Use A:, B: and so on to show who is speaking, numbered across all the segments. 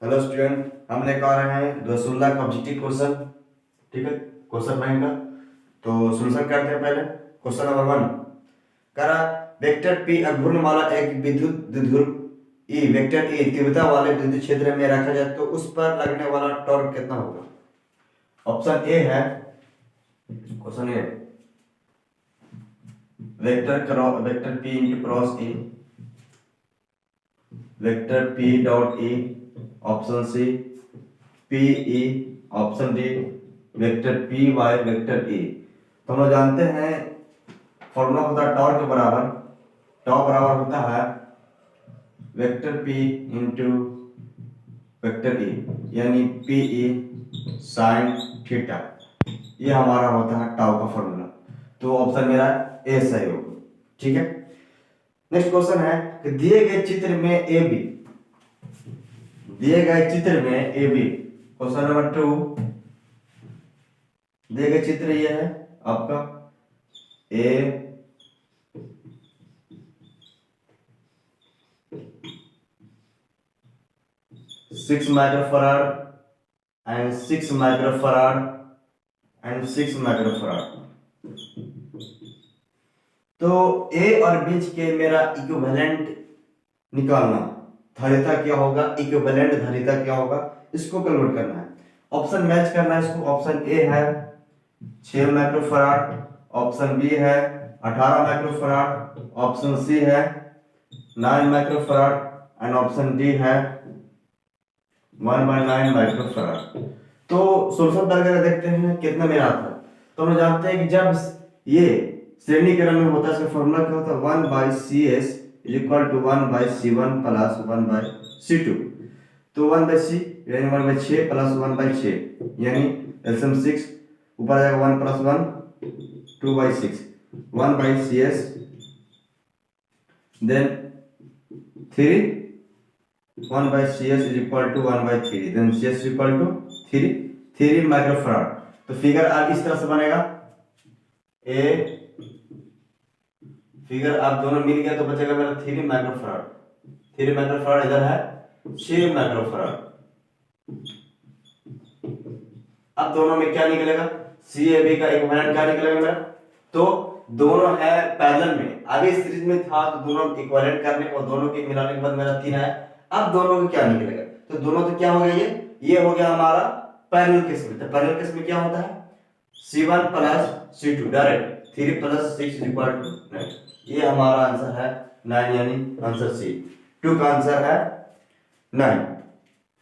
A: Hello student, हम लेकर आ रहे हैं 2016 का ऑब्जेक्टिव क्वेश्चन। ठीक है, क्वेश्चन बैंक का तो सॉल्यूशन करते हैं। पहले क्वेश्चन नंबर 1 करा वेक्टर पी घूर्णमाला एक विद्युत द्विध्रुव ई वेक्टर ई तीव्रता वाले विद्युत क्षेत्र में रखा जाए तो उस पर लगने वाला टॉर्क कितना होगा। ऑप्शन ए है, question A vector P into cross E vector P dot E, option C P E, option D vector P Y vector E. तो हम लोग जानते हैं फॉर्मूला होता है टॉर्क के बराबर, टॉर्क बराबर होता है vector P into vector E यानी पी ई साइन थीटा। ये हमारा होता है टाउ का फॉर्मूला। तो ऑप्शन मेरा ए सही होगा। ठीक है, नेक्स्ट क्वेश्चन है कि दिए गए चित्र में ए बी, दिए गए चित्र में ए बी, क्वेश्चन नंबर 2 दिए गए चित्र ये है आपका A six microfarad and 6 microfarad and 6 microfarad. तो ए और बीच के मेरा इक्विवेलेंट निकालना, धारिता क्या होगा, इक्विवेलेंट धारिता क्या होगा, इसको कैलकुलेट करना है। ऑप्शन मैच करना है इसको। ऑप्शन ए है 6 माइक्रोफराड, ऑप्शन बी है 18 माइक्रोफराड, ऑप्शन सी है 9 माइक्रोफराड एंड ऑप्शन डी है 1/9 माइक्रोफराड। तो सोल्यूशन करके देखते हैं कितना मेरा आता है। तो हम जानते हैं कि जब ये श्रेणी क्रम में होता है इसका फॉर्मूला क्या होता है 1/CS is equal to 1/C1 plus 1/C2। तो 1/C यानी 1/6 प्लस 1/6 यानी एलसीएम 6 ऊपर जाएगा 1 plus 1 2/6 1/CS then 3 1/CS is equal to 1/3 then CS is equal to 3 microfarad. तो फिगर आप इस तरह से बनेगा ए, फिगर आप दोनों मिल गया तो बचेगा मेरा 3 माइक्रोफराड। 3 माइक्रोफराड इधर है 6 माइक्रोफराड। अब दोनों में क्या निकलेगा, सी ए बी का इक्विवेलेंट क्या निकलेगा मेरा। तो दोनों है पैरेलल में, अभी सीरीज में था तो दोनों इक्विवेलेंट करने और दोनों के मिलाने के बाद मेरा 3 है। अब दोनों का क्या निकलेगा, तो दोनों तो क्या हो गया, ये हो गया हमारा पैरेलल केस में। तो पैरेलल केस में क्या होता है C1 plus C2 direct 3 plus 6 is equal to 9। ये हमारा आंसर है 9 यानी आंसर सी। 2 का आंसर है 9।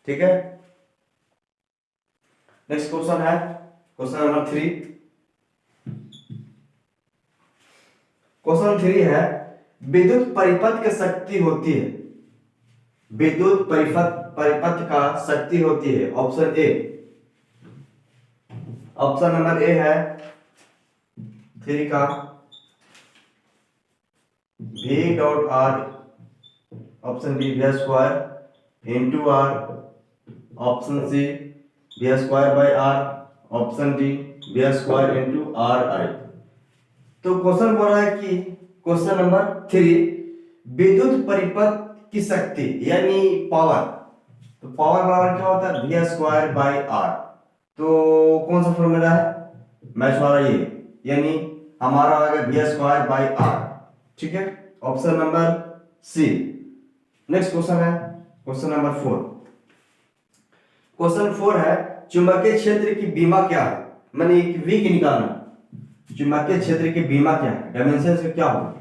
A: ठीक है, नेक्स्ट क्वेश्चन है क्वेश्चन नंबर 3। क्वेश्चन 3 है विद्युत परिपथ की शक्ति होती है, विद्युत परिपथ का शक्ति होती है। Option A, option number A है 3 का V dot R, option B V square into R, option C V square by R, option D V square into R I. तो क्वेश्चन बोल रहा है कि क्वेश्चन नंबर 3 विद्युत परिपथ की शक्ति यानी पावर, तो पावर बराबर क्या होता है V स्क्वायर बाई आर। तो कौन सा फॉर्मूला है मैच वाला, ये यानी हमारा आ गया V स्क्वायर बाई आर। ठीक है, option number C. Next question है क्वेश्चन नंबर 4। क्वेश्चन 4 है चुंबकीय क्षेत्र की बीमा क्या है, मैंने एक वी की निकालना। चुंबकीय क्षेत्र की बीमा क्या है, डायमेंशन से क्या होगा।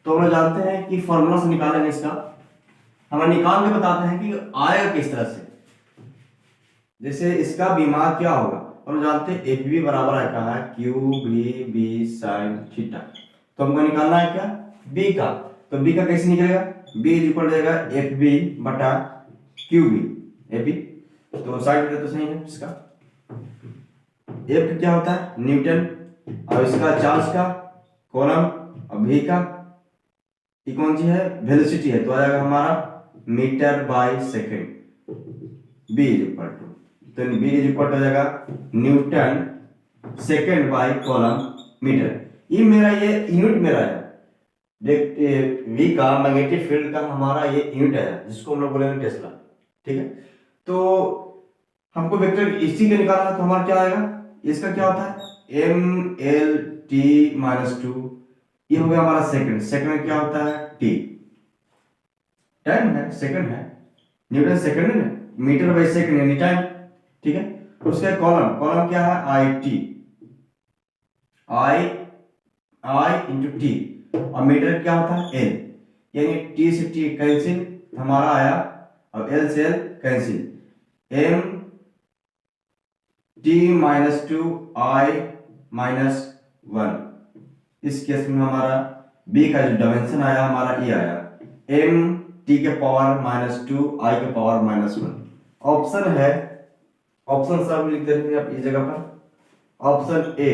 A: तो हम लोग जानते हैं कि फॉर्मूला से निकालेंगे इसका, हम निकाल के बताते हैं कि आएगा किस तरह से। जैसे इसका बीमा क्या होगा, हम जानते हैं एफ बी बराबर आता है Q B B sine theta. तो हमको निकालना है क्या बी का, तो बी का कैसे निकलेगा, बी इज इक्वल हो जाएगा एफ बी बटा क्यू बी ए बी। तो साइन थीटा तो सही है इसका। एफ क्या होता है न्यूटन और इसका चार्ज का कॉलम और भी का ये कौन सी है वेलोसिटी है, तो आ जाएगा हमारा metre by second. B is equal to, तो बी इज इक्वल हो जाएगा newton second by coulomb metre. ये मेरा ये यूनिट मेरा है, वी का मैग्नेटिक फील्ड का हमारा ये यूनिट है जिसको हम लोग बोलेंगे टेस्ला। ठीक है, तो हमको वेक्टर इसी के निकालना है, तो हमारा क्या आएगा, इसका क्या होता है M L T minus two, ये हो गया हमारा सेकंड। सेकंड क्या होता है टी, टाइम है, सेकंड है, न्यूटन सेकंड है ना, मीटर बाई सेकंड यानी टाइम, ठीक है। उसका कॉलम, कॉलम क्या है I T, I I into T, और मीटर क्या होता है एल, यानी टी से टी कैंसिल, हमारा आया, अब एल से L cancel, M T minus two I minus one. इस केस में हमारा b का जो डायमेंशन आया हमारा ये आया m t के पावर माइनस टू आई के पावर माइनस वन। ऑप्शन है, ऑप्शन सब लिख देते हैं आप इस जगह पर। ऑप्शन ए,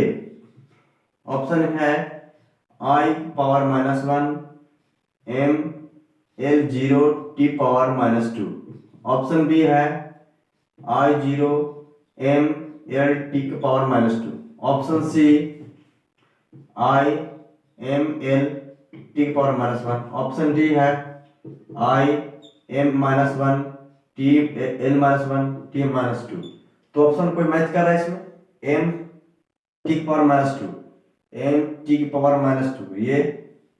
A: ऑप्शन है I power minus one M L zero T power minus two. Option B है I zero M L T के power minus two. Option C I M L T के power minus one. Option D है I M minus one T L minus one T minus two. तो option कोई match कर रहा है इसमें, M T की power minus two, M T की पावर माइनस टू, ये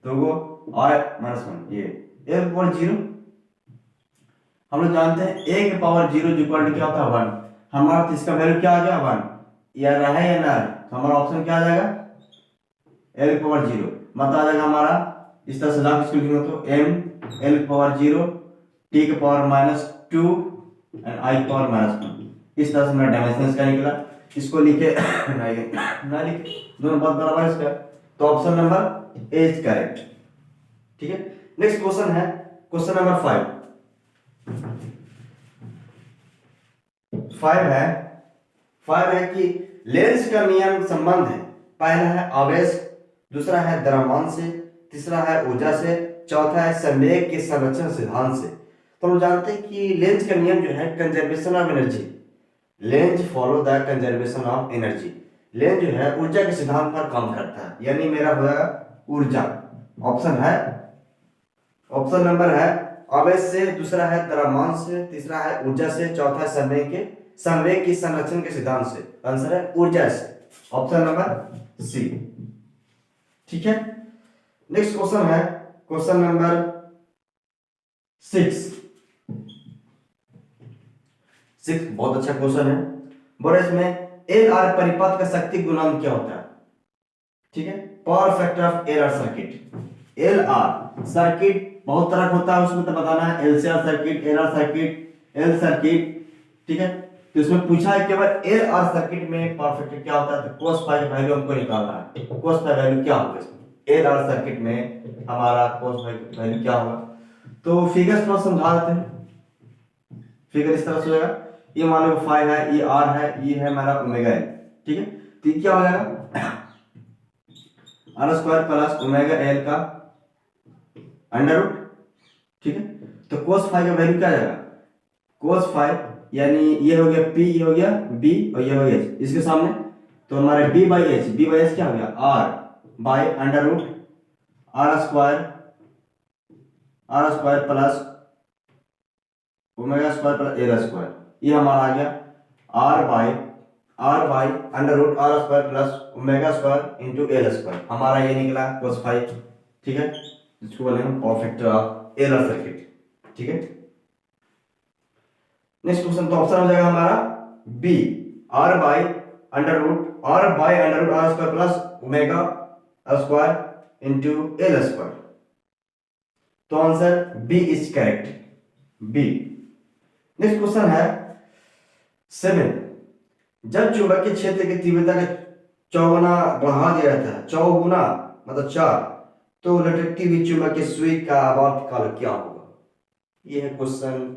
A: दो आई माइनस वन, ये एल पावर जीरो। हम लोग जानते हैं ए के पावर जीरो इक्वल टू क्या होता है वन। हमारा तो इसका वैल्यू क्या आ गया वन, या रहा है या ना है, तो हमारा ऑप्शन क्या आ जाएगा एल पावर जीरो। मतलब आ जाएगा हमारा इस तरह से लाभ इसको लिखेंगे तो M L power zero T के power minus two and I power minus one. इस तरह से मेरा डायमेंशन इसका निकला। इसको लिखे ना लिखे, दोनों बात बराबर है इसका, तो option number A is correct, ठीक है। नेक्स्ट क्वेश्चन है क्वेश्चन नंबर 5। 5 है कि लेंस का नियम संबंध है, पहला है आवेश, दूसरा है द्रव्यमान से, तीसरा है ऊर्जा से, चौथा है संवेग के संरक्षण सिद्धांत से। तो हम जानते हैं कि लेंस का नियम जो है conservation of energy, lens follow the conservation of energy. Lens जो है ऊर्जा के सिद्धांत पर काम करता है, यानी मेरा होगा ऊर्जा। ऑप्शन है, ऑप्शन नंबर है आवेश से, दूसरा है द्रव्यमान से, तीसरा है ऊर्जा से, चौथा है संवेग के संरक्षण के सिद्धांत से। आंसर है ऊर्जा से, ऑप्शन नंबर सी, ठीक है। नेक्स्ट क्वेश्चन है क्वेश्चन नंबर 6। बहुत अच्छा क्वेश्चन है। बोले इसमें एल आर परिपथ का शक्ति गुणांक क्या होता है, ठीक है। Power factor of L R circuit. L R circuit बहुत तरह का होता है, उसमें तो बताना है LCR circuit, L R circuit, L circuit, ठीक है। तो इसमें पूछा है केवल एल आर सर्किट में पावर फैक्टर क्या होता है, तो cos फाई का वैल्यू हमको निकालना है। cos फाई वैल्यू क्या होगा इसमें, एल आर सर्किट में हमारा cos फाई वैल्यू क्या होगा। तो फिगर थोड़ा समझा देते हैं। फिगर इस तरह से होगा, ये मान लो फाई है, ये आर है, ये है हमारा ओमेगा एल, ठीक है। तो ये क्या हो जाएगा R square plus omega L का अंडर रूट, ठीक है। तो cos फाई का वैल्यू क्या आ जाएगा, cos फाई यानी ये हो गया P, ये हो गया B और ये हो गया H इसके सामने, तो हमारे B बाई एच क्या हो गया R by under root R square plus omega square plus L square, ये हमारा आ गया R by under root R square plus omega square into L square, हमारा ये निकला cos फाई, ठीक है। इसको बोलेंगे power factor of L R circuit, ठीक है। नेक्स्ट क्वेश्चन तो ऑप्शन हो जाएगा हमारा B, R by under root R square plus omega square into L square. तो answer B is correct, B. Next question है 7। जब चुंबकीय क्षेत्र की तीव्रता का चौगुना बढ़ा दिया जाता है, चौगुना मतलब 4, तो लटकती हुई चुंबकीय सुई का आवर्त काल क्या होगा। ये है क्वेश्चन,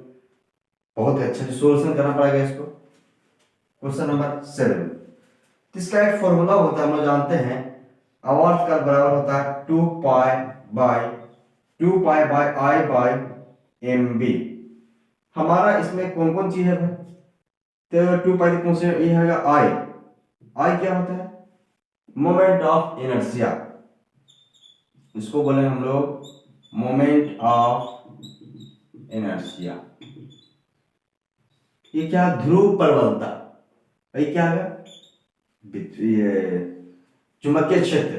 A: बहुत अच्छा से सोल्यूशन करना पड़ेगा इसको। क्वेश्चन नंबर 7, इसका एक फॉर्मूला होता है, हम लोग जानते हैं आवर्त काल बराबर होता है 2 pi by I by M B. हमारा इसमें कौन कौन चीज है भाई, तो 2 पाई कौन से, ये है आई क्या होता है मोमेंट ऑफ इनर्शिया, इसको बोले हम लोग मोमेंट ऑफ इनर्शिया। ये क्या ध्रुव प्रबलता, ये क्या है ये चुंबकीय क्षेत्र।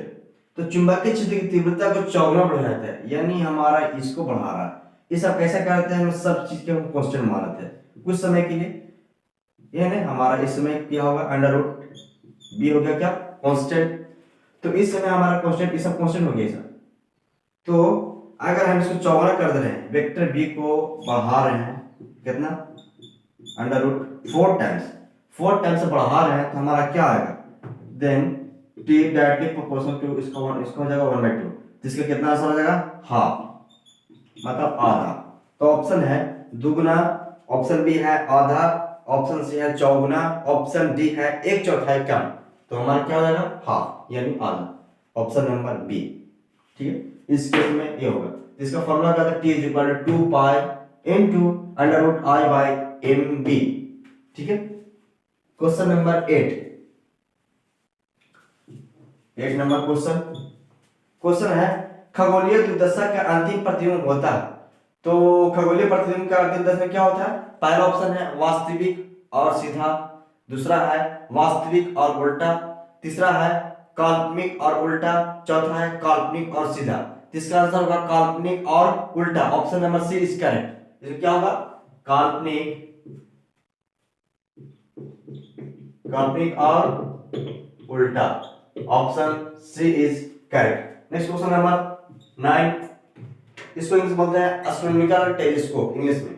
A: तो चुंबकीय क्षेत्र की तीव्रता को चौगुना बढ़ाता है, यानी हमारा इसको बढ़ा रहा है। ये सब कैसे करते हैं, हम सब चीज के हम कांस्टेंट मानते हैं कुछ समय के लिए। ये नहीं हमारा इस समय क्या होगा अंडर रूट बी हो गया क्या कांस्टेंट। तो इस समय हमारा कांस्टेंट, ये सब कांस्टेंट हो गया सब। तो अगर हम इसको चौगुना कर दे रहे हैं, वेक्टर बी को बढ़ा रहे हैं कितना अंडर रूट 4 टाइम्स, 4 टाइम्स से बढ़ा रहे हैं, तो हमारा क्या आएगा then T directly proportional to इसको हो जाएगा 1/2, जिसका कितना आंसर हो जाएगा हाफ, मतलब आधा। तो ऑप्शन है दुगुना, ऑप्शन बी है आधा, ऑप्शन सी है चौगुना, ऑप्शन डी है 1/4 कम। तो हमारा क्या हो जाएगा हाफ यानी आधा, ऑप्शन नंबर बी। ठीक है, इस केस में ये होगा। इसका फॉर्मूला क्या था, t is equal to 2 pi into under root i by mb। ठीक है, क्वेश्चन नंबर 8 नंबर क्वेश्चन है खगोलीय दुर्दशा का अंतिम प्रतिबिंब होता है। तो खगोलीय प्रतिबिंब का अंतिम दशा क्या होता है, पहला ऑप्शन है वास्तविक और सीधा, दूसरा है वास्तविक और उल्टा, तीसरा है काल्पनिक और उल्टा, चौथा है काल्पनिक और सीधा। इसका आंसर होगा काल्पनिक और उल्टा, option number C is correct. इसमें क्या होगा काल्पनिक और उल्टा, option C is correct. Next question number 9, इसको इंग्लिश बोलते हैं एस्ट्रोनॉमिकल टेलीस्कोप इंग्लिश में।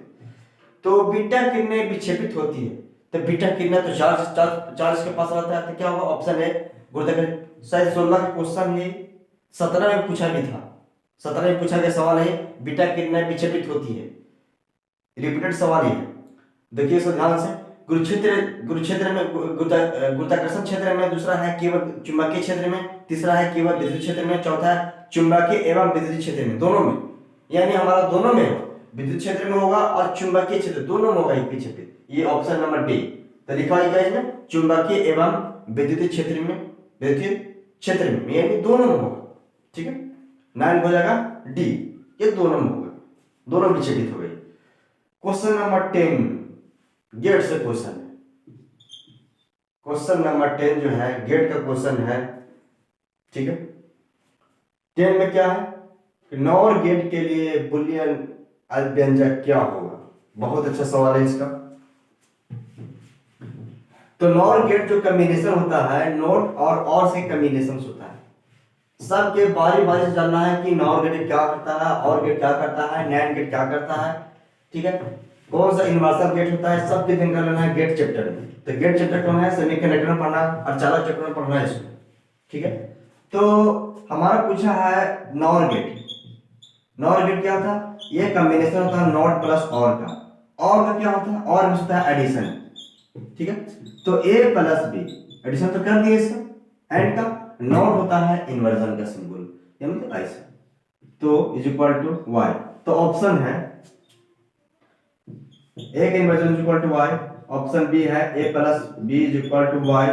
A: तो बीटा किरणें विक्षेपित होती है, तो बीटा किरणें तो चार्ज के पास रहता है, तो क्या होगा ऑप्शन है गुरुत्वाकर्षण। शायद 16 का क्वेश्चन ये 17 में पूछा भी था, 17 में पूछा गया सवाल है बीटा किरणें विक्षेपित होती है, रिपीटेड सवाल है। देखिए इसको ध्यान से, गुरुक्षेत्र में गुरुत्वाकर्षण क्षेत्र में, दूसरा है केवल चुंबकीय क्षेत्र में, तीसरा है केवल विद्युत क्षेत्र में, चौथा है चुंबकीय एवं विद्युत क्षेत्र में, दोनों में। यानी हमारा दोनों में होगा, विद्युत क्षेत्र में होगा और चुंबकीय क्षेत्र दोनों में होगा विक्षेपित, ये ऑप्शन नंबर डी। तो लिखा है इसमें चुंबकीय एवं विद्युत क्षेत्र में, यानी दोनों में होगा। ठीक है, 9 हो जाएगा डी, ये दोनों में होगा, दोनों विक्षेपित हो गए। क्वेश्चन नंबर 10 गेट से क्वेश्चन है, क्वेश्चन नंबर 10 जो है गेट का क्वेश्चन है। ठीक है, 10 में क्या है कि नॉर गेट के लिए बुलियन अव्यंजक क्या होगा। बहुत अच्छा सवाल है इसका। तो नॉर गेट जो कॉम्बिनेशन होता है, नोट और से कॉम्बिनेशन होता है। सबके बारी बारी से जानना है कि नॉर गेट क्या करता है, और गेट क्या करता है, नैंड गेट क्या करता है। ठीक है, कौन सा इन्वर्सल गेट होता है, सबके दिन कर लेना है गेट चैप्टर में। तो गेट चैप्टर कौन है, सेमीकंडक्टर में पढ़ना और चालक चैप्टर में पढ़ना है इसमें। ठीक है, तो हमारा पूछा है नॉर गेट। नॉर गेट क्या था, ये कॉम्बिनेशन होता है नॉट प्लस और का। और का क्या होता है, और में होता है एडिशन। ठीक है, तो a प्लस बी एडिशन तो कर दिए इसका, एंड का नॉट होता है इन्वर्जन का सिंबल, यानी ऐसा। तो इज इक्वल टू y। तो ऑप्शन है a का inversion is equal to y, option B है a plus b is equal to y,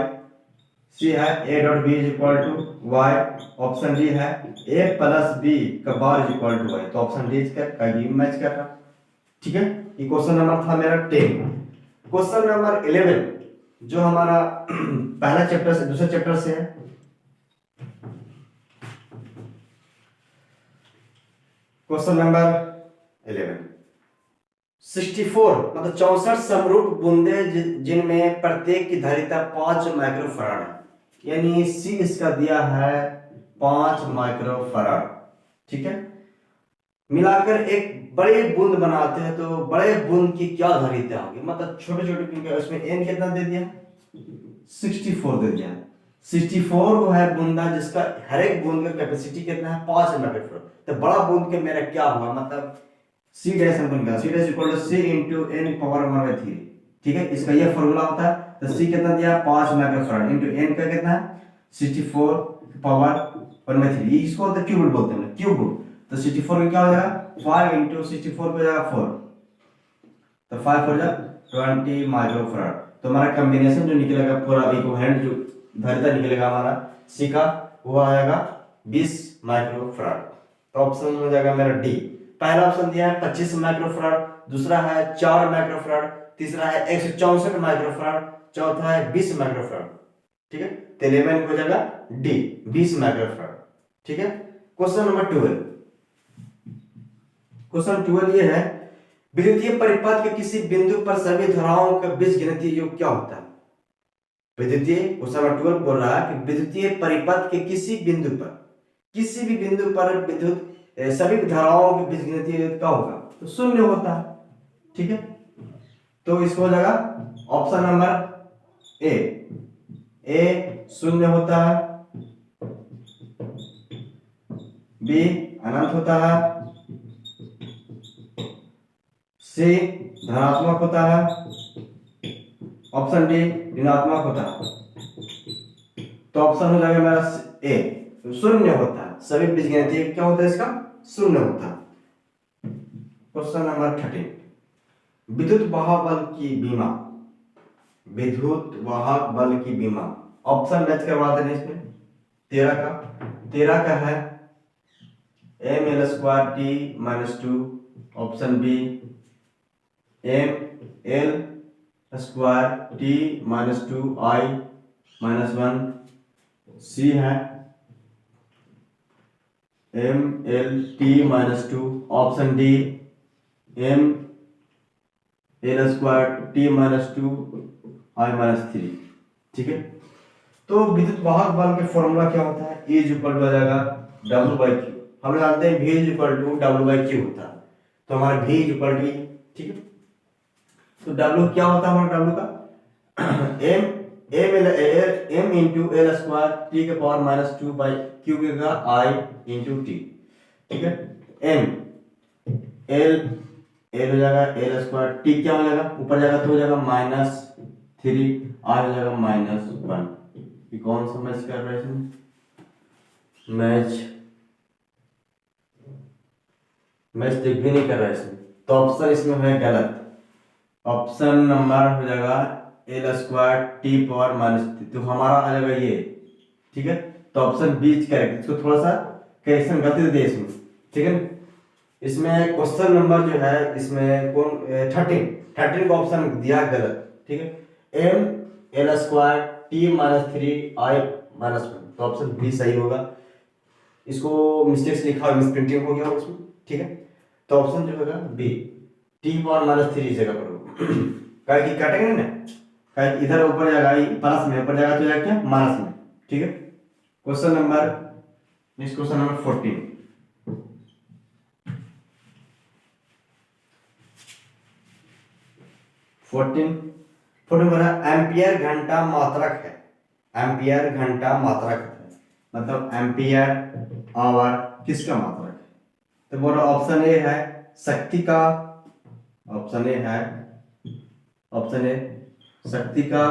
A: C है a dot b is equal to y, option D है a plus b का bar is equal to y। तो option D इसका match कर रहा। ठीक है, ये क्वेश्चन नंबर था मेरा 10। क्वेश्चन नंबर 11 जो हमारा पहला चैप्टर से दूसरे चैप्टर से है। क्वेश्चन नंबर 11 64 मतलब 64 समरूप बूंदे जिनमें प्रत्येक की धारिता 5 माइक्रोफैराड है, यानी सी इसका दिया है 5 माइक्रोफैराड। ठीक है, मिलाकर एक बड़े बूंद बनाते हैं, तो बड़े बूंद की क्या धारिता होगी, मतलब छोटे छोटे बूंद का उसमें n कितना दे दिया 64 दे दिया। 64 वो है बूंदा जिसका हर एक बूंद का कैपेसिटी कितना है 5 माइक्रोफैराड। तो बड़ा बूंद के मेरा क्या हुआ, मतलब c डैश अपन का c dash equal to c into n power 1/3। ठीक है, इसका ये फार्मूला होता है। तो c कितना दिया 5 माइक्रोफैराड इनटू n का कितना है 64 पावर 1/3, इसको तो क्यूब बोलते हैं, क्यूब रूट। तो 64 में क्या हो जाएगा 5 इंटू 64 पे जाएगा 4, तो 5 हो जाएगा 20 माइक्रोफैराड। तो हमारा कॉम्बिनेशन जो निकलेगा पूरा इक्विवेलेंट जो धारिता निकलेगा हमारा सी का, वो आएगा 20 माइक्रोफैराड। तो ऑप्शन हो जाएगा मेरा डी। पहला ऑप्शन दिया है 25 माइक्रोफैराड, दूसरा है 4 माइक्रोफैराड, तीसरा है 164 माइक्रोफैराड, चौथा है 20 माइक्रोफैराड। ठीक है, तो 11 हो जाएगा डी 20 माइक्रोफैराड। ठीक है, क्वेश्चन नंबर 12। क्वेश्चन 12 ये है, विद्युतीय परिपथ के किसी बिंदु पर सभी धाराओं का बीजगणितीय योग क्या होता है? विद्युतीय, क्वेश्चन नंबर 12 बोल रहा है कि विद्युतीय परिपथ के किसी बिंदु पर, किसी भी बिंदु पर विद्युत सभी धाराओं के बीजगणितीय योग क्या होगा? तो शून्य होता है। ठीक है, तो इसको हो जाएगा ऑप्शन नंबर ए शून्य होता है, बी अनंत होता है, सी धनात्मक होता है, ऑप्शन डी ऋणात्मक होता है। तो ऑप्शन हो जाएगा मेरा ए, शून्य होता है। सभी बीजगणितीय क्या होता है इसका? शून्य होता है। क्वेश्चन नंबर 13, विद्युत वाहक बल की विमा, विद्युत वाहक बल की विमा, ऑप्शन मैच करवा देंगे इसमें। 13 का है ml²t-2, ऑप्शन बी ml²t-2i-1, सी है mlt-2, ऑप्शन डी ml²t-2i-3। ठीक है, तो विद्युत वाहक बल के फॉर्मूला क्या होता है? E इक्वल टू आ जाएगा W/Q। हम जानते हैं V इक्वल टू W/Q होता है, तो हमारा V इक्वल टू, ठीक है, तो W क्या होता है हमारा? W का m into L square T के पावर -2 बाई क्यू के का I इंटू टी। ठीक है, m l हो जाएगा एल स्क्वायर, टी क्या हो जाएगा? ऊपर जाएगा तो हो जाएगा -3, I हो जाएगा -1। ये कौन सा मैच कर रहा है इसमें? मैच देख भी नहीं कर रहा है इसमें, तो ऑप्शन इसमें है गलत। ऑप्शन नंबर हो जाएगा l²t⁻3, तो हमारा आ जाएगा ये। ठीक है, तो ऑप्शन बी करेक्ट। इसको थोड़ा सा करेक्शन गलती दे इसमें। ठीक है, इसमें क्वेश्चन नंबर जो है इसमें कौन 13 का ऑप्शन दिया गलत। ठीक है, ml²t-3i-1, तो ऑप्शन बी सही होगा। इसको मिस्टेक से लिखा, मिस प्रिंटिंग हो गया उसमें। ठीक है, तो ऑप्शन जो होगा बी t⁻3 जगह पर होगा। कहे कि कटेंगे ना, कहे इधर ऊपर जाएगा प्लस में, ऊपर जाएगा तो जाएगा क्या? माइनस में। ठीक है, question number next, question number 14। 14 बोला एम्पियर घंटा मात्रक है। एम्पियर घंटा मात्रक है, मतलब एम्पियर आवर किसका मात्रक है? तो बोलो ऑप्शन ए है शक्ति का, ऑप्शन ए शक्ति का,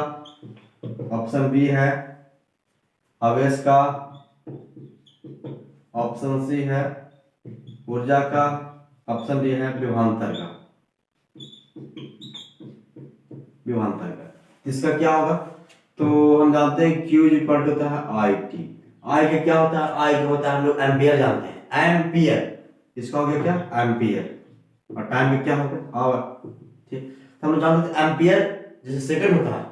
A: ऑप्शन बी है आवेश का, ऑप्शन सी है ऊर्जा का, ऑप्शन डी है विभवांतर का। इसका क्या होगा? तो हम जानते हैं Q इक्वल होता है IT। I का क्या होता है? I का होता है हम लोग एम्पियर जानते हैं, एम्पियर। इसका हो गया क्या? एम्पियर। और टाइम में क्या होगा? आवर। ठीक, तो हम लोग जानते हैं एम्पियर जैसे सेकंड होता है,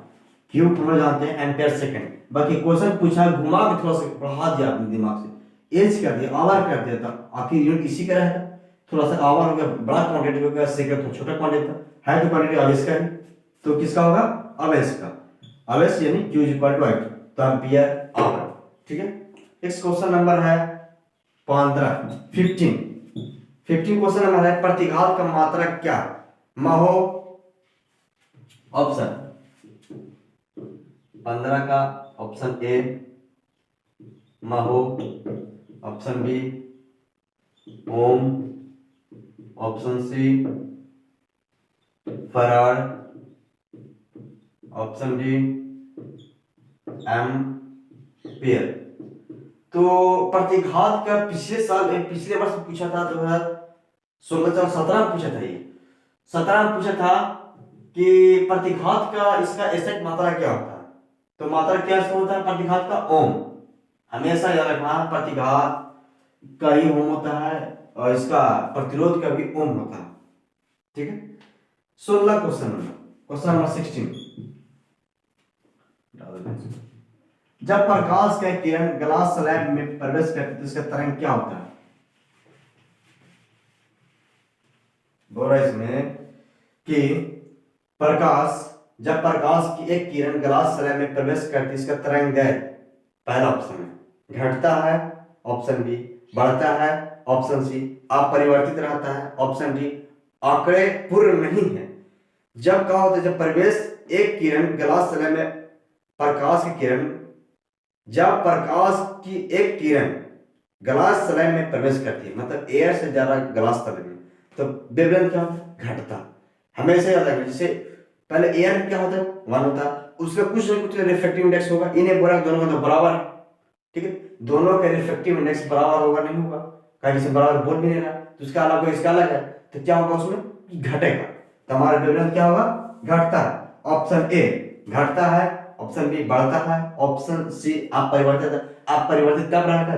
A: Q हम लोग जानते हैं एम्पियर सेकंड। बाकी क्वेश्चन पूछा घुमा के थोड़ा सा बढ़ा दिया अपने दिमाग से, एज कर दिया, आवर कर दिया, तो आखिर यूनिट इसी का रहेगा। थोड़ा सा आवर हो गया बड़ा क्वांटिटी हो गया, सेकंड तो छोटा क्वांटिटी था, है तो क्वांटिटी आवेश का है, तो किसका होगा? आवेश का। आवेश यानी Q इक्वल टू I, तो एम्पियर आवर। ठीक है, नेक्स्ट क्वेश्चन नंबर है 15 15 क्वेश्चन नंबर है प्रतिघात का मात्रक क्या? महो, ऑप्शन 15 का option A mho, option B ohm, option C farad, option D ampere. तो प्रतिघात का पिछले वर्ष पूछा था, 2016-17 में पूछा था। ये 17 में पूछा था कि प्रतिघात का इसका एसेट मात्रा क्या होता है? तो मात्रा क्या होता है प्रतिघात का? ओम। हमेशा याद रखना, प्रतिघात का ही ओम होता है और इसका प्रतिरोध का भी ओम होता है। ठीक है, 16 क्वेश्चन नंबर क्वेश्चन नंबर 16, जब प्रकाश का किरण ग्लास स्लैब में प्रवेश करती है तो इसका तरंग क्या होता है? बोल रहा है इसमें कि जब प्रकाश की एक किरण ग्लास स्लैब में प्रवेश करती है इसका तरंग दैर्घ्य, पहला ऑप्शन है घटता है, ऑप्शन बी बढ़ता है, ऑप्शन सी अपरिवर्तित रहता है, ऑप्शन डी आंकड़े पूर्ण नहीं है। जब क्या होता है, जब एक किरण ग्लास स्लैब में प्रकाश की किरण जब प्रकाश की एक किरण ग्लास स्लैब में प्रवेश करती है, मतलब एयर से ज्यादा ग्लास स्लैब में, तो वेवलेंथ क्या होता है? घटता। हमेशा याद रखना, जैसे पहले एयर क्या होता है? 1 होता है, उसका कुछ ना कुछ रिफ्रैक्टिव इंडेक्स होगा। इन्हें बोला दोनों का तो बराबर है, ठीक है, दोनों का रिफ्रैक्टिव इंडेक्स बराबर होगा नहीं होगा, कहीं से बराबर बोल भी नहीं रहा, तो इसका अलग हो इसका अलग है, तो क्या होगा उसमें? घटेगा। तो हमारा वेवलेंथ क्या होगा? घटता है। ऑप्शन ए घटता है, ऑप्शन बी बढ़ता है, ऑप्शन सी अपरिवर्तित है। अपरिवर्तित कब रहेगा?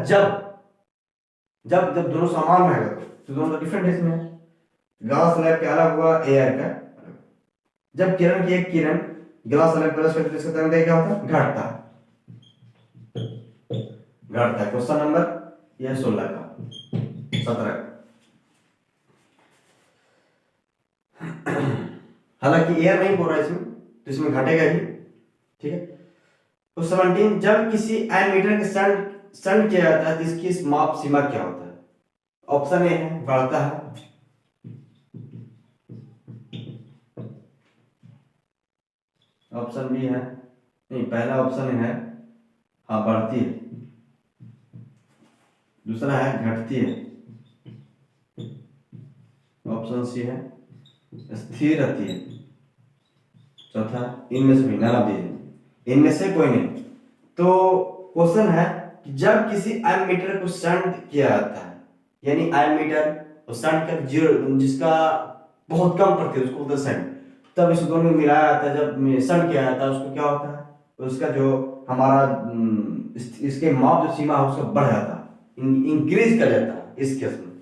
A: जब दोनों समान रहेगा, तो दोनों डिफरेंट है इसमें। ग्लास स्लैब का अलग हुआ, एयर का अलग। जब किरण की एक किरण ग्लास स्लैब प्रवेश करती है इसका तरंग क्या होता है? घटता है। क्वेश्चन नंबर यह 16 का 17। हालांकि एयर नहीं बोल रहा है इसमें, तो इसमें घटेगा ही, ठीक है। तो 17, जब किसी एमीटर के सन किया जाता है तो इसकी माप सीमा क्या होता है? ऑप्शन ए है बढ़ता है, ऑप्शन बी है नहीं, पहला ऑप्शन है हाँ बढ़ती है, दूसरा है घटती है, ऑप्शन सी है स्थिर रहती है, चौथा इनमें से नन ऑफ दीज, इनमें से कोई नहीं। तो क्वेश्चन है कि जब किसी एमीटर को शंट किया जाता है, यानी एमीटर और शंट का जीरो जिसका बहुत कम प्रति उसको बोलते हैं शंट, तब इस दोनों में मिलाया जाता है, जब शंट किया जाता है उसको क्या होता है? उसका जो हमारा इसके माप जो सीमा है उसका बढ़ जाता है, इंक्रीज कर जाता है इस केस में,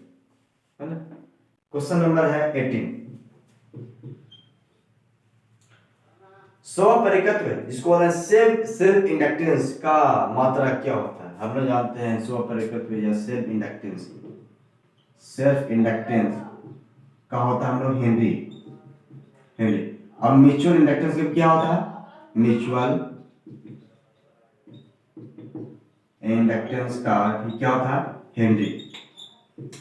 A: है ना। क्वेश्चन नंबर है 18, स्वपरिकत्व जिसको बोलते हैं सेल्फ इंडक्टेंस का मात्रा क्या होता है? हम लोग जानते हैं स्वपरिकत्व या सेल्फ इंडक्टेंस का होता है हम लोग हेनरी। अब म्यूचुअल इंडक्टेंस क्या होता है? म्यूचुअल इंडक्टेंस का क्या होता है? हेनरी।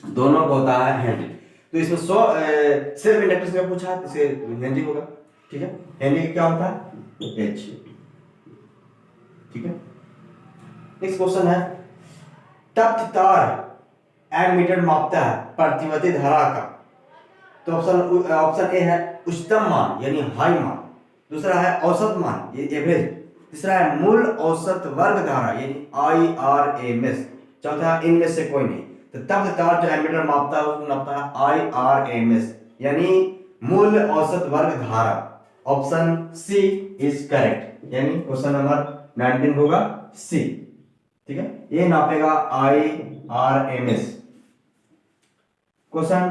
A: दोनों को होता है हेनरी। तो इसमें सेल्फ इंडक्टेंस का पूछा है, इसे हेनरी होगा, ठीक है। हेनरी क्या होता है? H, ठीक है। नेक्स्ट क्वेश्चन है, तप्त तार एमीटर मापता है प्रतिवर्ती धारा का, तो ऑप्शन ए है उच्चतम मान यानी हाई मान, दूसरा है औसत मान ये एवरेज, तीसरा है मूल औसत वर्ग धारा यानी IRMS, चौथा इनमें से कोई नहीं। तो तप्त तार जो एमीटर मापता है उसको नापता है IRMS यानी मूल औसत वर्ग धारा। ऑप्शन सी इज करेक्ट, यानी क्वेश्चन नंबर 19 होगा सी, ठीक है, ये नापेगा IRMS। क्वेश्चन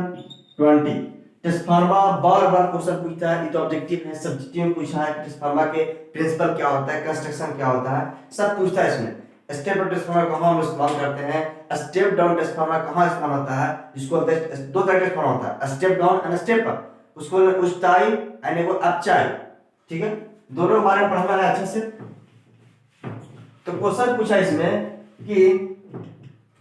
A: 20, ट्रांसफार्मर बार बार क्वेश्चन पूछता है, ये तो ऑब्जेक्टिव है, सब्जेक्टिव में पूछा है ट्रांसफार्मर के प्रिंसिपल क्या होता है, कंस्ट्रक्शन क्या होता है, सब पूछता है इसमें। स्टेप अप ट्रांसफार्मर कहां हम इस्तेमाल करते हैं, स्टेप डाउन ट्रांसफार्मर कहां इस्तेमाल होता है, जिसको दो तरह के ट्रांसफार्मर होता है, step down and step up, उसको उच्चाई एंड एगो अपचाई, ठीक है, दोनों बारे में पढ़ना है अच्छे से। तो क्वेश्चन पूछा इसमें कि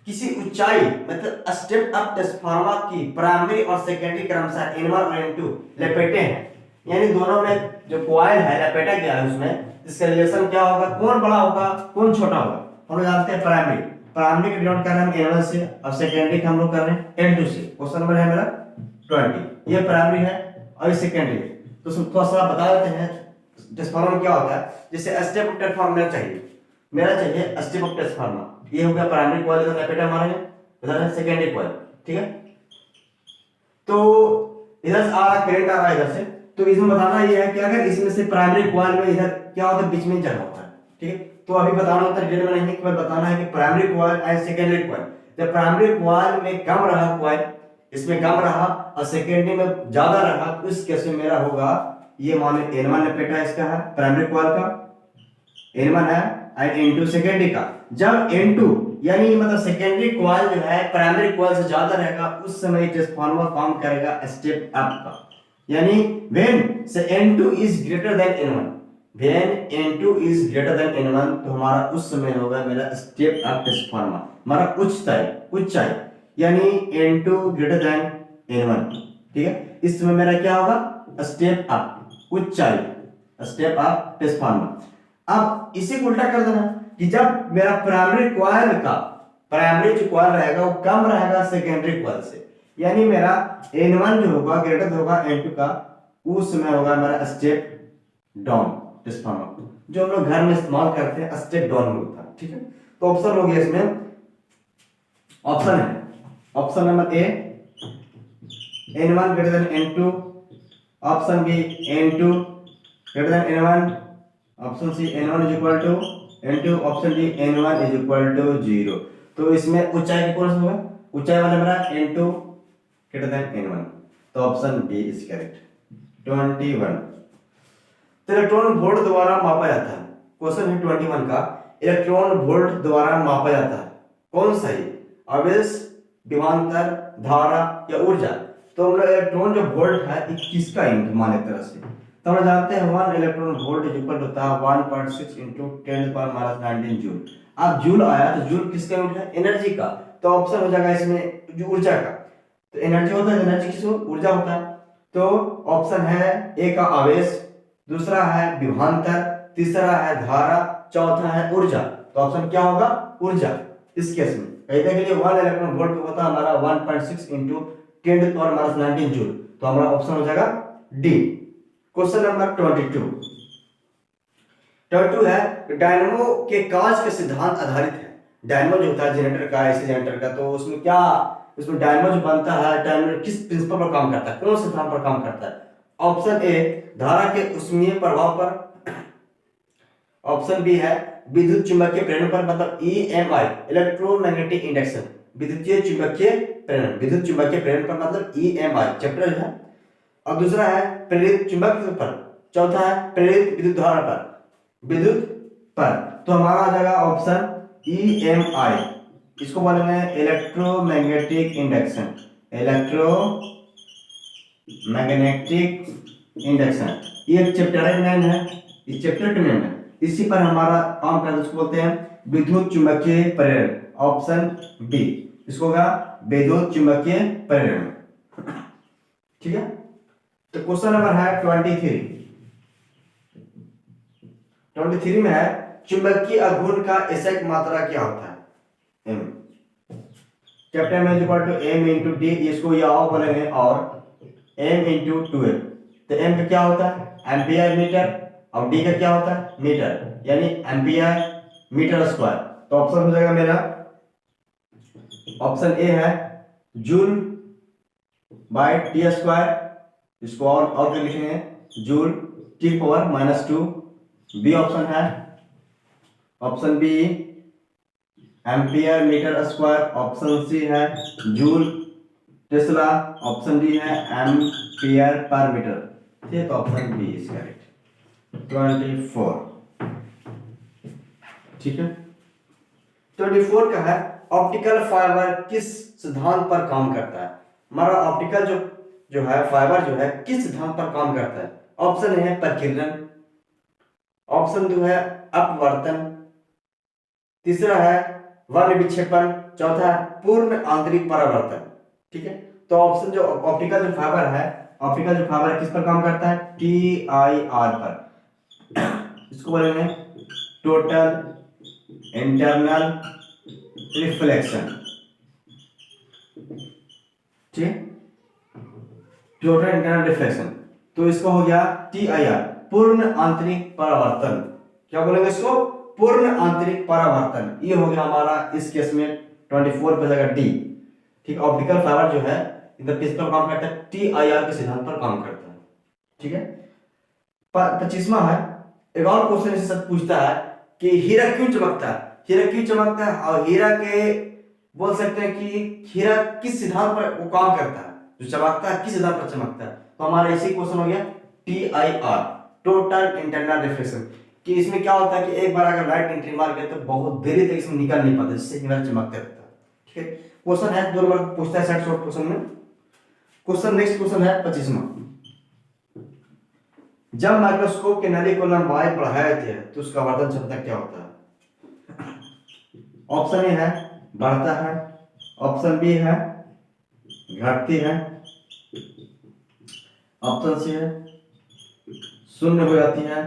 A: किसी ऊंचाई मतलब स्टेप अप ट्रांसफार्मर की प्राइमरी और सेकेंडरी क्रमशः N1 और N2 लपेटे हैं, यानी दोनों में जो कॉइल है लपेटा गया है, उसमें इसका रिलेशन क्या होगा, कौन बड़ा होगा कौन छोटा होगा। हम लोग जानते हैं प्राइमरी का डिनोट कर रहे हैं हम N1 से और सेकेंडरी का हम लोग कर रहे हैं N2 से। क्वेश्चन नंबर है मेरा 20, ये प्राइमरी है और ये सेकेंडरी है। तो थोड़ा सा बता देते हैं ट्रांसफार्मर क्या होता है। जैसे स्टेप अप ट्रांसफार्मर मेरा चाहिए स्टेप अप ट्रांसफार्मर, ये हो गया प्राइमरी कॉइल, इधर लपेटा मारेंगे, इधर है सेकेंडरी कॉइल, ठीक है। तो इधर से आ रहा करंट आ रहा है इधर से, तो इसमें बताना ये है कि अगर इसमें से प्राइमरी कॉइल में इधर क्या होता है, बीच में जगह होता है, ठीक है। तो अभी बताना होता है, डिटेल में नहीं, केवल बताना है कि primary coil and secondary coil. जब प्राइमरी कॉइल में कम रहा कॉइल, इसमें कम रहा और सेकेंडरी में ज्यादा रहा, तो इस केस में मेरा होगा ये मान N1 नेपेटा इसका है प्राइमरी कॉइल का, N1 है एंड N2 सेकेंडरी का। जब N2 यानी मतलब सेकेंडरी कॉइल जो है प्राइमरी कॉइल से ज्यादा रहेगा उस समय ट्रांसफार्मर काम करेगा स्टेप अप का, यानी व्हेन से N2 is greater than N1, when N2 is greater than N1 तो हमारा उस समय होगा मेरा स्टेप अप ट्रांसफार्मर, हमारा उच्चाई यानी N2 ग्रेटर देन N1, ठीक है। इस समय मेरा क्या होगा स्टेप अप उच्चाई, स्टेप अप ट्रांसफार्मर। अब इसी को उल्टा कर देना कि जब मेरा प्राइमरी कॉइल का प्राइमरी जो कॉइल रहेगा वो कम रहेगा सेकेंडरी कॉइल से, यानी मेरा N1 जो होगा ग्रेटर होगा N2 का, उस समय होगा मेरा स्टेप डाउन ट्रांसफार्मर, जो हम लोग घर में इस्तेमाल करते हैं स्टेप डाउन में होता है, ठीक है। तो ऑप्शन हो गया इसमें, ऑप्शन है option number A N1 greater than N2, option B N2 greater than N1, option C N1 is equal to N2, option D N1 is equal to 0। तो इसमें ऊंचाई कौन सा होगा, ऊंचाई वाला मेरा N2 ग्रेटर देन N1, तो ऑप्शन बी इज करेक्ट। 21 तो इलेक्ट्रॉन वोल्ट द्वारा मापा जाता है, क्वेश्चन है 21 का, इलेक्ट्रॉन वोल्ट द्वारा मापा जाता है कौन सा है, आवेश, विभवांतर, धारा या ऊर्जा। तो हम लोग इलेक्ट्रॉन जो वोल्ट है ये किसका यूनिट मान एक तरह से, तो हम जानते हैं 1 इलेक्ट्रॉन वोल्ट इज इक्वल होता है 1.6 into 10⁻⁻19 जूल। अब जूल आया तो जूल किसका यूनिट है, एनर्जी का, तो ऑप्शन हो जाएगा इसमें जो ऊर्जा का, तो एनर्जी होता है, एनर्जी किसको ऊर्जा होता है, तो ऑप्शन है ए का आवेश, दूसरा है विभवांतर, तीसरा है धारा, चौथा है ऊर्जा। तो ऑप्शन क्या होगा ऊर्जा। इस केस में कहते हैं कि 1 इलेक्ट्रॉन वोल्ट होता है हमारा 1.6 into 10⁻19 जूल, तो हमारा ऑप्शन हो जाएगा डी। क्वेश्चन नंबर 22 है डायनेमो के कार्य के सिद्धांत आधारित है। डायनेमो जो होता है जनरेटर का, एसी जनरेटर का, तो उसमें क्या, उसमें डायनेमो जो बनता है डायनेमो किस प्रिंसिपल पर काम करता है, कौन सिद्धांत पर काम करता है। ऑप्शन ए धारा के ऊष्मीय प्रभाव पर, ऑप्शन बी है विद्युत चुंबकीय प्रेरण पर, मतलब EMI इलेक्ट्रोमैग्नेटिक इंडक्शन, विद्युतीय चुंबकीय प्रेरण, विद्युत चुंबकीय प्रेरण पर मतलब EMI चैप्टर है, और दूसरा है प्रेरित चुंबकत्व पर, चौथा है प्रेरित विद्युत धारा पर, विद्युत पर। तो हमारा आ जाएगा ऑप्शन EMI, इसको बोलेंगे इलेक्ट्रोमैग्नेटिक इंडक्शन, इलेक्ट्रोमैग्नेटिक इंडक्शन। ये एक चैप्टर का नाम है, इस चैप्टर का नाम है, इसी पर हमारा काम करते हैं, उसको बोलते हैं विद्युत चुंबकीय प्रेरण, ऑप्शन बी, इसको होगा विद्युत चुंबकीय प्रेरण, ठीक है। तो क्वेश्चन नंबर है 23 में है चुंबकीय आघूर्ण का एसआई मात्रा क्या होता है, m, capital M equal to m into D, इसको याव बोलेंगे, और m इंटू 2m। तो m का क्या होता है एम्पियर मीटर, और d का क्या होता है मीटर, यानी एम्पियर मीटर स्क्वायर। तो ऑप्शन हो जाएगा मेरा ऑप्शन ए है जूल बाय टी स्क्वायर, इसको और क्या लिखेंगे joule T power -2। B option है option B ampere metre square, option C है जूल टेस्ला, ऑप्शन डी है एम्पियर पर मीटर, ठीक है। तो ऑप्शन बी इज करेक्ट। 24, ठीक है। 24 का है ऑप्टिकल फाइबर किस सिद्धांत पर काम करता है। हमारा ऑप्टिकल जो है फाइबर जो है किस सिद्धांत पर काम करता है। ऑप्शन है प्रकीर्णन, ऑप्शन 2 है अपवर्तन, तीसरा है वर्ण विक्षेपण, चौथा है पूर्ण आंतरिक परावर्तन, ठीक है। तो ऑप्शन जो ऑप्टिकल जो फाइबर है, ऑप्टिकल जो फाइबर किस पर काम करता है TIR पर, इसको बोलेंगे टोटल इंटरनल रिफ्लेक्शन, ठीक, टोटल इंटरनल रिफ्लेक्शन। तो इसको हो गया TIR पूर्ण आंतरिक परावर्तन, क्या बोलेंगे इसको पूर्ण आंतरिक परावर्तन। ये हो गया हमारा इस केस में 24 पे जगह डी, ठीक। ऑप्टिकल फाइबर जो है इधर किस पर काम करता है TIR के सिद्धांत पर काम करता है, ठीक है। 25वां है एक और क्वेश्चन इससे सब पूछता है कि हीरा क्यों चमकता है, हीरा क्यों चमकता है, और हीरा के बोल सकते हैं कि हीरा किस सिद्धांत पर वो काम करता है, जो चमकता है किस सिद्धांत पर चमकता है। तो हमारा इसी क्वेश्चन हो गया TIR, टोटल इंटरनल रिफ्लेक्शन, कि इसमें क्या होता है कि एक बार अगर लाइट एंट्री मार गया तो बहुत देरी तक इसमें निकल नहीं पाता, जिससे मिरर चमकते रहता है। ठीक है, क्वेश्चन है 2 नंबर पूछता है 60 शॉर्ट क्वेश्चन में। क्वेश्चन नेक्स्ट क्वेश्चन है 25वां। जब माइक्रोस्कोप के नली को लंबाई बढ़ाए थे तो उसका आवर्धन क्षमता क्या होता है? ऑप्शन ए है बढ़ता है, ऑप्शन बी है घटती है, ऑप्शन सी है शून्य हो जाती है,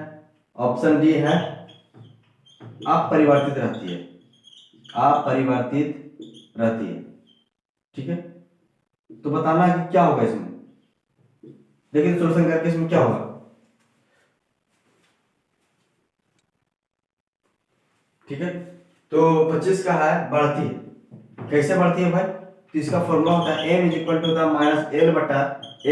A: ऑप्शन डी है अपरिवर्तित रहती है, अपरिवर्तित रहती है। ठीक है, तो बताना है कि क्या होगा इसमें। देखिए सोल्यूशन करके इसमें क्या होगा। ठीक है, तो 25 का है बढ़ती है। कैसे बढ़ती है भाई? तो इसका फॉर्मूला होता है m is equal to the minus L बटा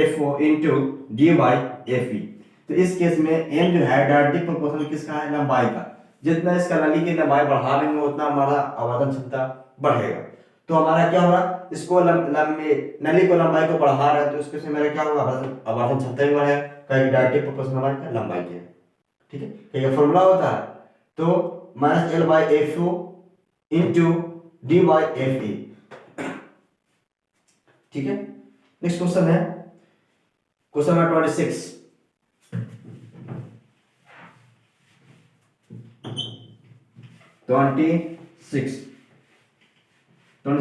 A: FO into D by FE। तो इस केस में m जो है डायरेक्टली प्रोपोर्शनल किसका है? लंबाई का। जितना इसका नली की लंबाई बढ़ा लेंगे उतना हमारा आवर्धन क्षमता बढ़ेगा। तो हमारा क्या होगा, इसको नली को लंबाई को बढ़ा रहा है तो इसके से मेरा क्या होगा, आवर्धन क्षमता भी बढ़ेगा, क्योंकि डायरेक्टली प्रोपोर्शनल हमारी लंबाई की है। ठीक है, तो ये फॉर्मूला होता है तो minus L by FO into D by FE। ठीक है, नेक्स्ट क्वेश्चन है क्वेश्चन नंबर 26। ट्वेंटी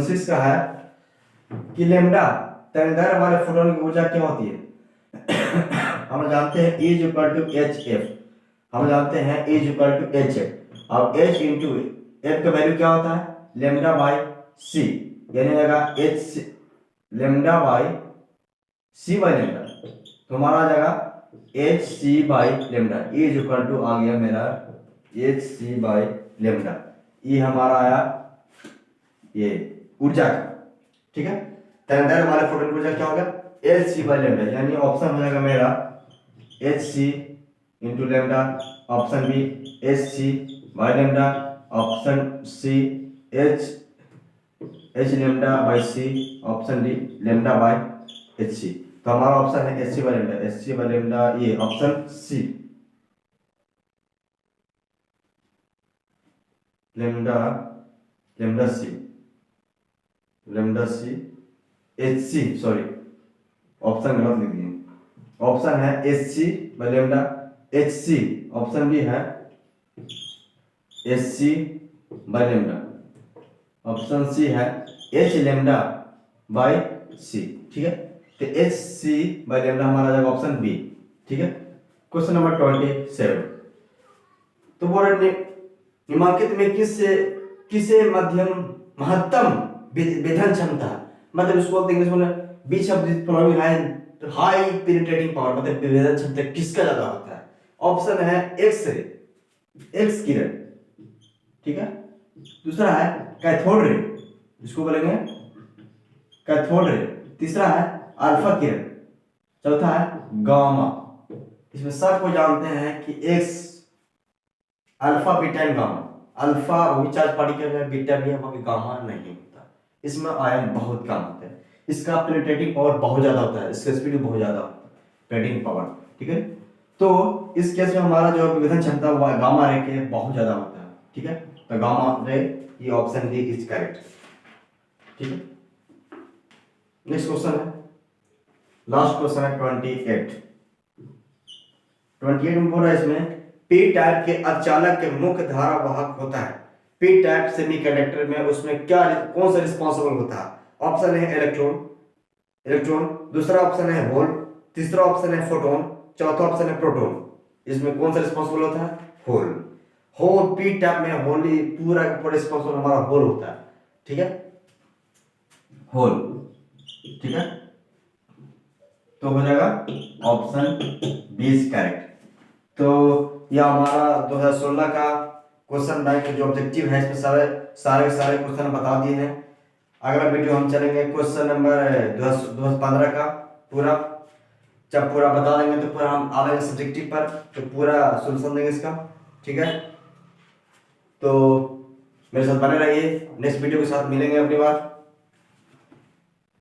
A: सिक्स का है कि लेमडा तरंगदैर्घ्य वाले फोटोन की ऊर्जा क्या होती है? हम जानते हैं E is equal to HF, हम जानते हैं E is equal to HF। अब H इंटू F का वैल्यू क्या होता है? लेमडा बाई C, यानी आएगा H lambda by C by lambda. तो हमारा आ जाएगा HC by lambda. E is equal to आ गया मेरा HC बाई लेमडा। E हमारा आया ये ऊर्जा का। ठीक है, तरंगदैर्घ्य वाले फोटोन की ऊर्जा क्या होगा? HC बाई लेमडा, यानी ऑप्शन हो जाएगा मेरा HC into lambda, option B HC by lambda, option C H lambda by C, option D lambda by HC। तो हमारा ऑप्शन है HC by lambda, HC by lambda, ये option C lambda lambda C HC, sorry option गलत लिख दिए, option है HC by lambda HC, option B है HC by lambda, option C है H लेमडा बाई C। ठीक है, तो HC बाई लेमडा हमारा जाएगा ऑप्शन बी। ठीक है, क्वेश्चन नंबर 27। तो बोल रहे निम्नलिखित में किसे महत्तम विभेदन क्षमता, मतलब इसको बोलते हैं इंग्लिश में which of this following high penetrating power, मतलब विभेदन क्षमता किसका ज्यादा होता है? ऑप्शन है एक्स किरण। ठीक है, दूसरा है कैथोड रे, इसको बोलेंगे कैथोड रे। तीसरा है अल्फा किरण, चौथा है गामा। इसमें सबको जानते हैं कि x alpha beta and gamma, alpha वही चार्ज पार्टिकल है, बीटा भी है, बाकी गामा नहीं होता। इसमें आयन बहुत कम होते हैं, इसका पेनिट्रेटिंग पावर बहुत ज्यादा होता है, इसका स्पीड भी बहुत ज्यादा होता है, पेनिट्रेटिंग पावर। ठीक है, तो इस केस में हमारा जो विभेदन क्षमता हुआ गामा रे के बहुत ज्यादा होता है। ठीक है, तो गामा रे, ये ऑप्शन डी इज करेक्ट। ठीक है, नेक्स्ट क्वेश्चन है, लास्ट क्वेश्चन है 28 में बोल रहा है इसमें पी टाइप के अर्धचालक के मुख्य धारा वाहक होता है। पी टाइप सेमीकंडक्टर में उसमें क्या कौन सा रिस्पांसिबल होता है? ऑप्शन है इलेक्ट्रॉन, दूसरा ऑप्शन है होल, तीसरा ऑप्शन है फोटोन, चौथा ऑप्शन है प्रोटॉन। इसमें कौन सा रिस्पांसिबल होता है? होल। पी टाइप में होली पूरा रिस्पांसिबल हमारा होल होता है। ठीक है, होल। ठीक है, तो हो जाएगा ऑप्शन बी इज करेक्ट। तो यह हमारा 2016 का क्वेश्चन बैंक जो ऑब्जेक्टिव है, इसमें सारे क्वेश्चन बता दिए हैं। अगला वीडियो हम चलेंगे क्वेश्चन नंबर 2015 का पूरा, जब पूरा बता देंगे तो पूरा हम आ जाएंगे सब्जेक्टिव पर, तो पूरा सोल्यूशन देंगे इसका। ठीक है, तो मेरे साथ बने रहिए, नेक्स्ट वीडियो के साथ मिलेंगे अगली बार।